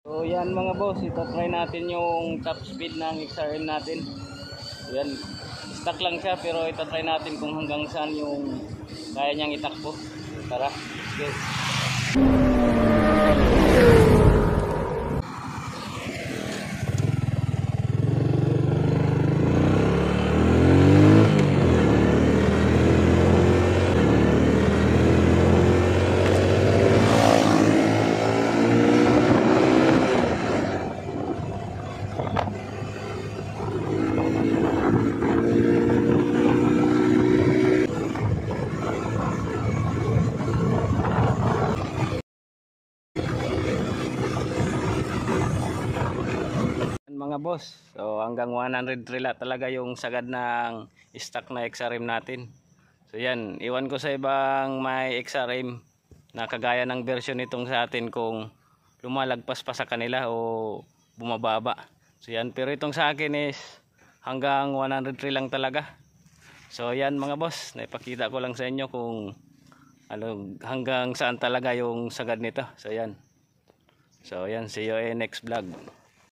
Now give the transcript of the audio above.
So yan mga boss, ito-try natin yung top speed ng XRM natin. Yan, stuck lang siya pero ito-try natin kung hanggang saan yung kaya niyang itakbo. Tara, let's go. Mga boss, so hanggang 100 trila talaga yung sagad ng stock na XRM natin. So yan, iwan ko sa ibang may XRM na kagaya ng version nitong sa atin kung lumalagpas pa sa kanila o bumababa. So yan, pero itong sa akin is hanggang 100 trila lang talaga. So yan mga boss, naipakita ko lang sa inyo kung ano, hanggang saan talaga yung sagad nito. So yan, see you in next vlog.